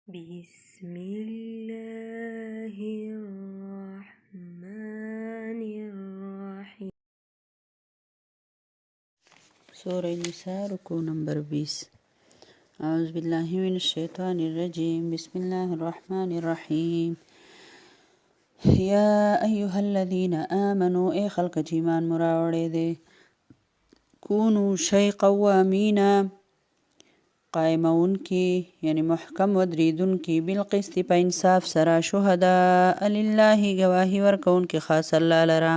بسم الله الرحمن الرحيم. سورة النساء رکوع نمبر 20. اعوذ بالله من الشیطان الرجیم. بسم الله الرحمن الرحیم. یا ایها الذین آمنوا ای خلق چې ایمان مراوړی دی، کونو شی قوامینا قائمون کی یعنی محکم ودریدون کی، بالقسط په انصاف سره، شهداء لله گواهی ورکون کی خاص الله لرا،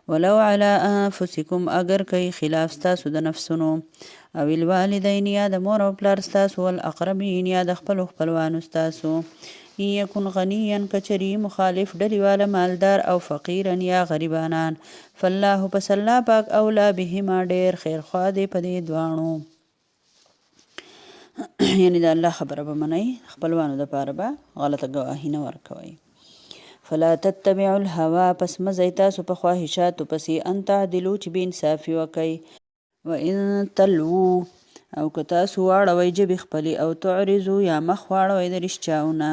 ولو علی انفسکم اگر کئی خلاف ستاسو د نفسونو، او الوالدین یا د مور او پلار ستاسو، والاقربین یا د خپلو خپلوانو ستاسو، ان یکن غنیا کچری مخالف ډلیواله مالدار، او فقیرا یا غریبانان، فالله پس الله پاک اولا بهما ډیر خیر خوا دی په دې دواړو. یعنی د الله خبره به منئ، خپلوانو دپاره به غلطه ګواهي نه ورکوئ. فلا تتبعوا الهوا پس مزئ تاسو په خواهشاتو پسې، ان تعدلو چې بې انصافي وکئ، وان تلوو او که تاسو واړوئ ژبې خپلې، او تعرضو یا مخ واړوئ د رښتیاونه،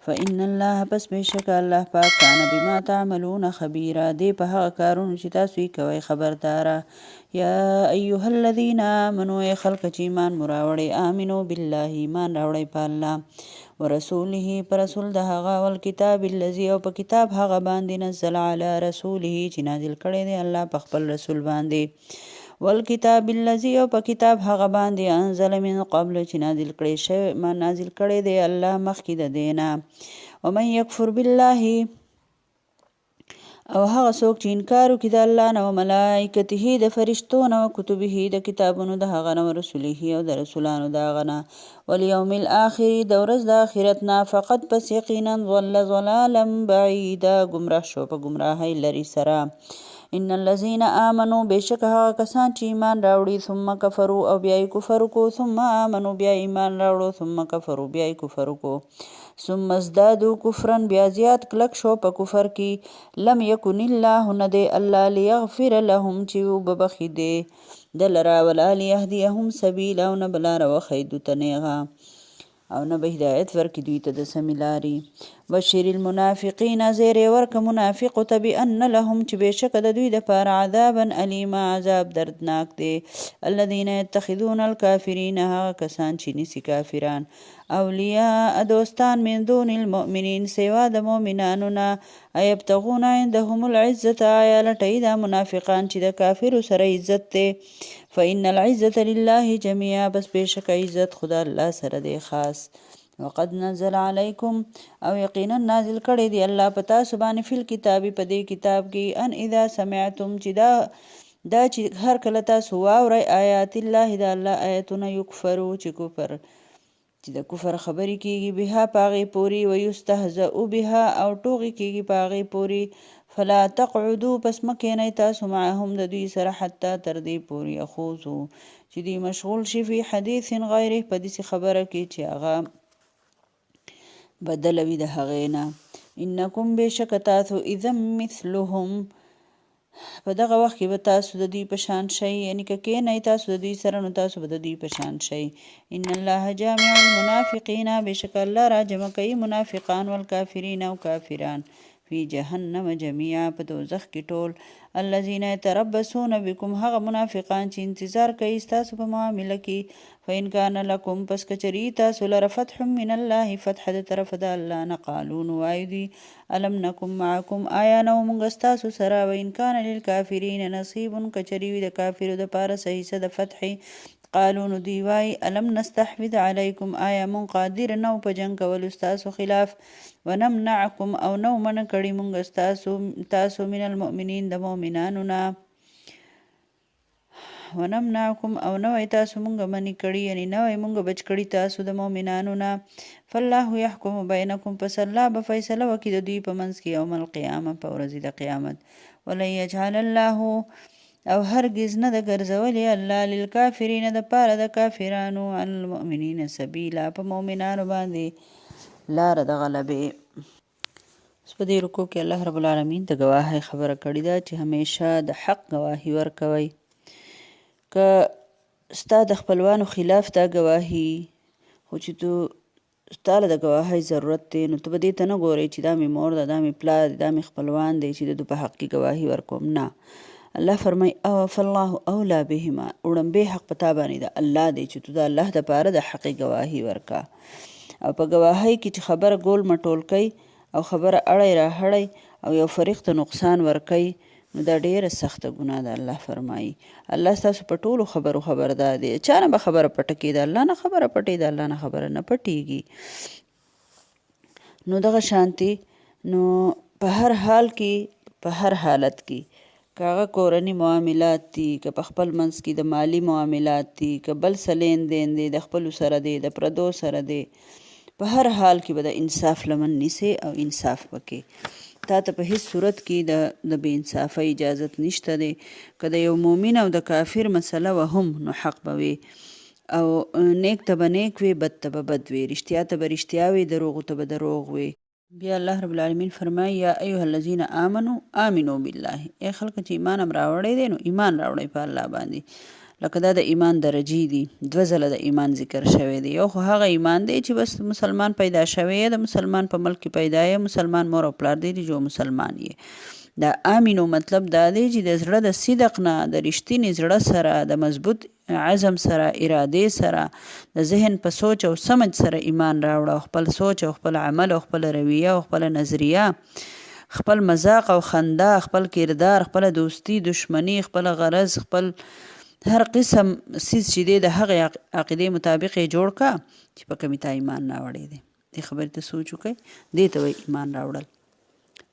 فإن الله پس بېشکه الله پاک کان بما تعملون خبیره دی په هغه کارونو چې تاسو یې کوئ خبرداره. یا ایها الذین آمنوا ای خلق چې ایمان مو راوړئ، آمنو بالله ایمان راوړئ په الله، ورسوله پر رسول د هغه، والکتاب الذي او په کتاب هغه باندې، نزل علی رسوله چې نازل کړی دی الله په خپل رسول باندې، والکتاب الذي او په کتاب هغه باندې، انزل من قبل چې نازل کړی دی الله مخکې د دینا. ومن یکفر بالله او هغه څوک چې انکار وکړي د الله نه، او ملائکته د فرشتو نه، او کتبه د کتابونو د هغه نه، ورسوله او د رسولانو د هغه نه، والیوم الاخر د ورځ د آخرت نه، فقط پس یقینا ضل ضلالا بعیدا گمراه شو په گمراهۍ لري سره. ان الذين آمنوا بشک هغه کسان چې ایمان راوړي، ثم کفروا او بیا یې کفر وکړو، ثم آمنوا بیا ایمان راوړو، ثم کفروا بیا یې کفر وکړو، ثم ازدادوا کفرا بیا زیات کلک شو په کفر کې، لم یکن الله نه دی الله لیغفر لهم چې وببخي دی دلرا، ولا لیهدیهم سبیلا او نه به لاره وښیي دوی ته نیغه، او نه به هدایت ورکړي دوی ته د سمې لارې. بشر المنافقین زیری ورکه منافقو ته، بأن لهم چې بېشکه د دوی دپاره عذابا الیما عذاب دردناک دی. الذین یتخذون الکافرین هغه کسان چې نیسي کافران اولیاء دوستان، من دون المؤمنین سوا د مؤمنانو نه، ایبتغون عندهم العزة آیا لټوي دا منافقان چې د کافرو سره عزت دی، فإن العزة لله جميعا بس بېشکه عزت خدا الله سره دی خاص. وقد نزل علیکم او یقینا نازل کړی دی الله په تاسو باندې، فی الکتاب په دې کتاب کې، ان اذا سمعتم چې دا چې هر کله تاسو واورئ آیات الله د الله آیتونه، یکفرو چې د کفر خبرې کېږي، بها پاغې پوري، ویستهزئ بها او ټوغې کېږي پاغې پوري، فلا تقعدو پس مکینئ تاسو معهم د دوی سره، حتی تر دې پوري یخوضو چې دوی مشغول شي، فی حدیث غیره په داسې خبره کې چې هغه بدله وي د هغې نه. انکم بېشکه تاسو اذا مثلهم په دغه وخت کې به تاسو د دوی په شان شئ، یعنی که کښېنئ تاسو د دوی سره نو تاسو به د دوی په شان شئ. ان الله جامع المنافقین بېشکه الله را جمع کوي منافقان، والکافرین او کافران، فی جهنم جمیعا په دوزخ کې ټول. الذین یتربصون بکم هغه منافقان چې انتظار کوي ستاسو په معامله کې، فإن کان لکم پس کچری تاسو لره فتح من الله فتح د طرف د الله نه، قالو نو وایو دوی الم نکم معکم آیا نو موږ ستاسو سره، وإن کان للکافرین نصیب کچری وي د کافرو دپاره څه حصه د فتح، قالو نو دوی وایي الم نستحوذ علیکم آیا مونږ قادر نو په جنګ کولو ستاسو خلاف، ونمنعکم او نو منع کړي مونږ تاسو من المؤمنین د مؤمنانو نه، ونمنعکم او نوی تاسو مونږ منع کړي یعنی نوی مونږ بچ کړي تاسو د مؤمنانو نه. فالله یحکم بینکم پس الله به فیصله وکړي د دوی په منځ کې یوم القیامه په ورځ د قیامت. ولن یجعل الله او هرگز نه د ګرځولې الله للکافرین د پاره د کافرانو، علی المؤمنین سبیلا په مؤمنانو باندې لاره د غلبې. اوس په دې رکوع کې الله رب العالمین د ګواهۍ خبره کړې ده چې همیشه د حق ګواهي ورکوئ. که ستا د خپلوانو خلاف دا ګواهي خو چې تو تاله د ګواهۍ ضرورت دی، نو ته به دې ته نه ګورې چې دا مې مور ده، دا مې پلار دی، دا مې خپلوان دی چې د دوی په حق کې ګواهي ورکوم. نه، الله فرمایي فالله اولا بهما، وړاندې حق په تا باندې د الله دی چې ته د الله دپاره د حقې ګواهي ورکه. او په ګواهۍ کې چې خبره ګول مټول کوي او خبره اړی راهړی او یو فریق ته نقصان ورکوي، نو دا ډیره سخته ګناه ده. الله فرمایي الله ستاسو په ټولو خبرو خبردار دی. چا نه به خبره پټه کېده، الله نه خبره پټېده، الله نه خبره نه پټېږي. نو دغه شانتي نو په هر حال کې، په هر حالت کې، که هغه کورني معاملات دي، که په خپل منځ کې د مالی معاملات دي، که بل څه لین دین دی د خپلو سره دی، د پردو سره دی، په هر حال کې به د انصاف لمن نیسئ او انصاف وکړئ. تا ته په هیڅ صورت کې د بې انصافۍ اجازت نشته دی. که د یو مؤمن او د کافر مسله وه هم، نو حق به وي او نیک ته به نیک وي، بد ته به بد وي، رښتیا ته به رښتیا وي، دروغو ته به دروغ وي. بیا الله رب العالمین فرمایي یا ایها الذین آمنوا آمنوا بالله، ای خلکه چې ایمان هم راوړی دی نو ایمان راوړئ په الله باندې. لکه دا د ایمان درجې دي، 2 ځله د ایمان ذکر شوی دی. یو خو هغه ایمان دی چې بس مسلمان پیدا شوی یې، د مسلمان په ملک کې پیدا یې، مسلمان مور او پلار دی جو مسلمان یې. دا آمینو مطلب دا دی چې د زړه د صدق نه، د رښتینې زړه سره، د مضبوط عزم سره، ارادې سره، د ذهن په سوچ او سمج سره ایمان راوړه، او خپل سوچ او خپل عمل او خپل رویه او خپل نظریه، خپل مذاق او خندا، خپل کردار، خپل دوستی، دشمنی، خپل غرض، خپل هر قسم سیز چې دی د هغې عقیدې مطابق یې جوړ که چې په کومې تا ایمان راوړی دی. دې خبرې ته سوچ وکړئ، دې ته وایي ایمان راوړل.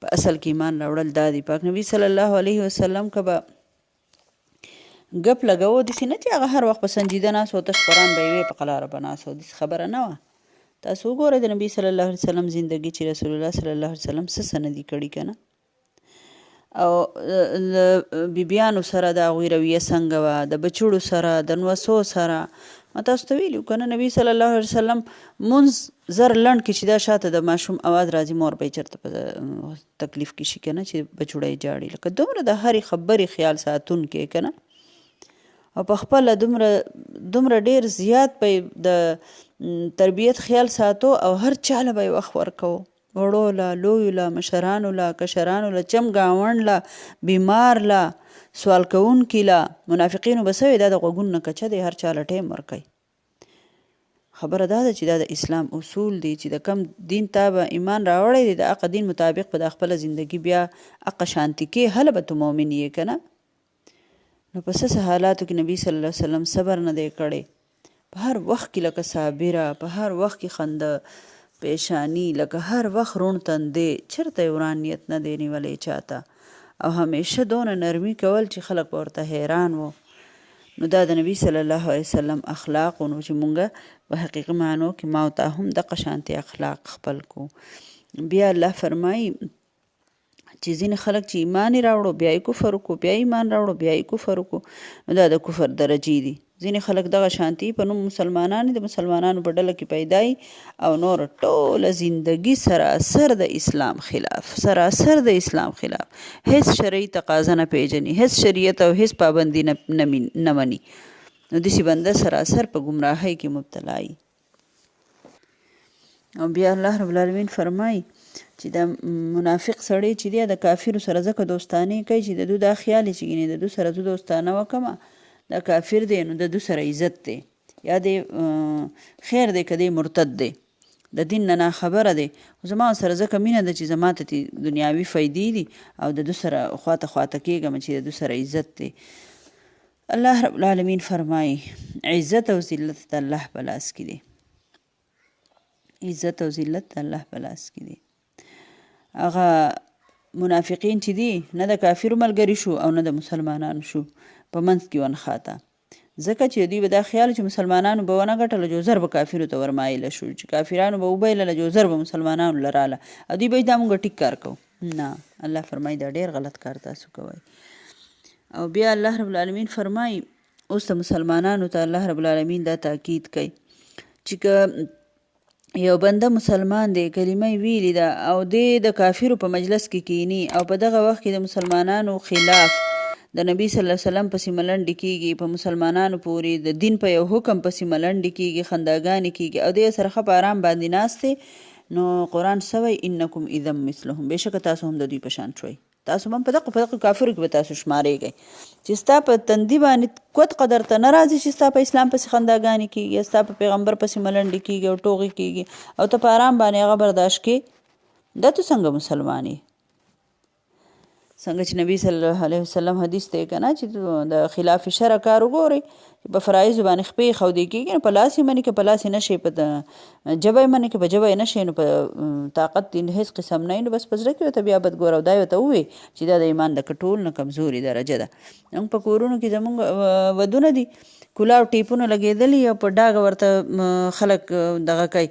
په اصل کې ایمان راوړل دا دی. پاک نبی صلی الله علیه وسلم که به ګپ لګوو، داسې نه چې هغه هر وخت په سنجیده ناست و، تش قرآن به یې وی په قلاره به ناست و، داسې خبره نه وه. تاسو وګورئ د نبي صلی الله علیه وسلم زندګي چې رسول الله صلی الله علیه وسلم څه نه دي کړي که نه، او د بیبیانو سره د هغوی رویه څنګه وه، د بچوړو سره، د نوسو سره. ما تاسو ته ویلي که نه، نبي صلی الله علیه وسلم مونځ زر لنډ کې چې دا شاته د ماشوم اواز راځي، مور به یې چېرته په تکلیف کې شي که نه چې بچوړی یې جاړي. لکه دومره د هرې خبرې خیال ساتونکی که نه، او په خپله دومره ډېر زیات به د تربیت خیال ساتو، او هر چاله به یې وخت ورکوو، وړو له، لویو له، مشرانو له، کشرانو له، چم ګاونډ له، بیمار له، سوال کوونکي له. منافقینو به څه وي، دا د غوږونو نه کچه دی، هر چا له ټیم ورکوي. خبره دا ده چې دا د اسلام اصول دي چې د کم دین تا به ایمان راوړی دی، د هغه دین مطابق به د خپله زندګي بیا هغه شانتي کې، هله به تو مؤمن یې که نه. نو په څه حالاتو کې نبي صلی الله علیه وسلم صبر نه دی کړی، په هر وخت کې لکه صابره، په هر وخت کې خنده پیشانی، لکه هر وخت روڼ تندی، چېرته یې ورانیت نه دی نیولی چاته، او همیشه دونه نرمي کول چې خلک به ورته حیران وو. نو دا د نبي صلی الله علیه وسلم اخلاق نو چې مونږه په حقیقي معنو کې ما او تا هم دغه شانتي اخلاق خپل کو. بیا الله فرمایي چې ځینې خلک چې ایمان یې راوړو بیا یې کفر وکړو، بیا ایمان راوړو بیا یې کفر وکړو، نو دا د کفر درجې دي. ځینې خلک دغه شانتي په نوم مسلمانان د مسلمانانو په ډله کې پیدا وي، او نور ټوله زندګي سراسر د اسلام خلاف، سراسر د اسلام خلاف، هیڅ شرعي تقاضا نه پیژني، هیڅ شریعت او هیڅ پابندي نه مني. نو داسې بنده سراسر په ګمراهۍ کې مبتلا وي. او بیا الله رب العالمین فرمایي چې د منافق سړی چې دی د کافرو سره ځکه دوستانې کوي چې د دوی دا خیال چې ګینې د دوی سره زه دوستانه وکړمه، دا کافر دی نو د دوی سره عزت دی، یا دی خیر دی که دی مرتد دی، د دین نه ناخبره دی، زما سره ځکه مینه ده چې زما ته دنیاوي فایدې دي، او د دوی سره خواته کېږم چې د دوی سره عزت دی. الله رب العالمین فرمایي عزت او ذلت د الله په لاس کې دی، عزت او ذلت د الله په لاس کې دی. هغه منافقین چې دي نه د کافرو ملګري شو او نه د مسلمانانو شو، په منځ کې ونښاته، ځکه چې دوی به دا خیال چې مسلمانانو به ونه ګټله جوزر به کافرو ته ورمایله شو، چې کافرانو به وبایلله جوزر به مسلمانانو له راله، او دوی به دا مونږ ټیک کار کوو. نه، الله فرمایي دا ډېر غلط کار تاسو کوئ. او بیا الله رب العالمین فرمایي اوس د مسلمانانو ته الله رب العالمین دا تاکید کوي چې که یو بنده مسلمان دی، کلمه ویلې ده، او دی د کافرو په مجلس کې کینی، او په دغه وخت کې د مسلمانانو خلاف د نبی صلی الله علیه وسلم پسې ملنډې کیږي، په مسلمانانو پورې د دین په یو حکم پسې ملنډې کیږي، خنداګانې کیږي او د سره ښه په آرام باندې ناست دی، نو قرآن سوی انکم اذا مثلهم، بېشکه تاسو هم د دوی په شان شوئ، تاسو هم په دغه کافرو کې به تاسو شمارېږئ چې ستا په تندي باندې کوت قدر ته نه راځي چې ستا په اسلام پسې خنداګانې کیږي، ستا په پیغمبر پسې ملنډې کیږي او ټوغې کیږي او ته په آرام باندې هغه برداشت کې، دا ته څنګه مسلمان یې؟ څنګه چې نبی صلی الله علیه وسلم حدیث دی که نه چې د خلاف شرع کار وګورئ چې په فرایضو باندې خپې ښودې کېږي نو په لاس یې منې که په لاس یې نه شي، په ژبه یې منې که په ژبه یې نه شي، نو په طاقت دې هېڅ قسم نه وي، نو بس په زړه کې ورته بیا بد ګوره او دا یې ورته ووایي چې دا د ایمان د ټول نه کمزوري درجه ده. موږ په کورونو کې زموږ ودونه دي، کلاو ټیپونه لګېدلي او په ډاګه ورته خلک دغه کوي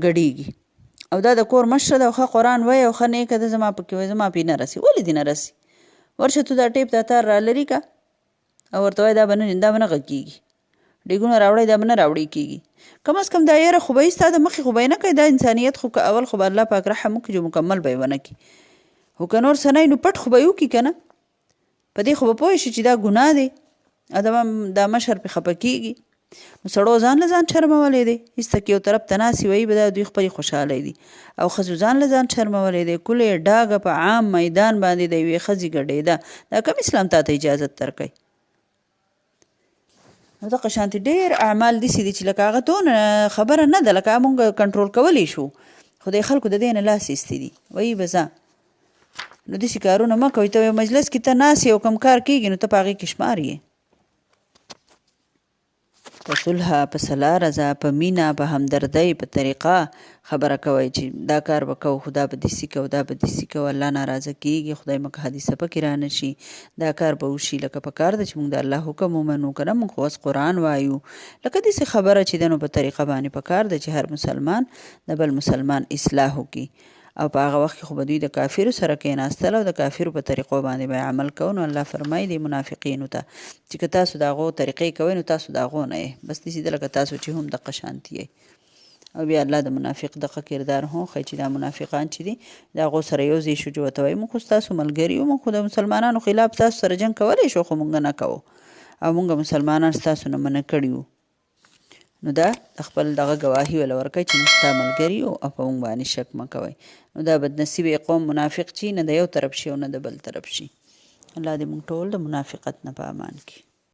ګډېږي او دا د کور مشره ده او ښه قرآن وایي او ښه نیکه ده، زما پکې وایي زما پې نه رسي، ولې دې نه رسي؟ ورشه تو دا ټیپ دا تار را لري که او ورته وایي دا به نه غږ کېږي، ډېګونه راوړی دا به نه راوړی کېږي، کم از کم دا یاره خو به یې ستا د مخې خو به یې نه کوي، دا انسانیت خو که اول خو به الله پاک رحم وکړي چې مکمل به یې ونه کړي، خو که نور څه نه نو پټ خو به یې وکړي که نه، په دې خو به پوه شي چې دا ګناه دی او دا مشر پې خفه کېږي، نو سړو ځان له ځان شرمولی دی، هېڅ ته کې یو طرف ته ناست وایي به دا دوی خپلې خوشحالی دي، او ښځو ځان له ځان شرمولی دی، کله ډاګه په عام میدان باندې د یوې ښځې ګډېده، دا کوم اسلام تا ته اجازت درکوي؟ نو دغه شانتې ډېر اعمال داسې دي چې لکه هغه دونه خبره نه ده، لکه موږ کنټرول کولی شو، خو د خلکو د دې نه لاس ایستې دي، وایي به ځه نو داسې کارونه مه کوئ، ته یو مجلس کې ته ناست یې او کوم کار کېږي نو ته په هغې کې شمار یې، په صلح، په سلا رضا، په مینه، په همدردۍ، په طریقه خبره کوئ چې دا کار به کوو خو دا به داسې کوو دا به داسې کوو، الله ناراضه کېږي، خدای مکه حادثه پکې رانه شي، دا کار به وشي، لکه په کار ده چې موږ د الله حکم ومنو که نه، موږ خو اوس قرآن وایو، لکه داسې خبره چې ده نو په طریقه باندې په کار ده چې هر مسلمان د بل مسلمان اصلاح وکړي، او په هغه وخت کې خو به دوی د کافرو سره کېناستل او د کافرو په طریقو باندې به عمل کوو، نو الله فرمایي د منافقینو ته چې که تاسو د هغو طریقې کوئ نو تاسو د هغو نه یې، بس داسې ده لکه تاسو چې هم دغه شانتي یې، او بیا الله د منافق دغه کردار هم ښایي چې دا منافقان چې دي د هغو سره یو ځای شو چې ورته وایي موږ خو ستاسو ملګري یو، موږ خو د مسلمانانو خلاف تاسو سره جنګ کولی شو خو موږ نه کوو او موږ مسلمانان ستاسو نه منع کړي وو، نو دا خپل دغه ګواهي ولا ورکوي چې موږ ستا ملګري یو او په موږ باندې شک مه کوئ، نو دا بدنصیبه قوم منافق چې نه د یو طرف شي او نه د بل طرف شي، الله دې موږ ټول د منافقت نه په امان کړي.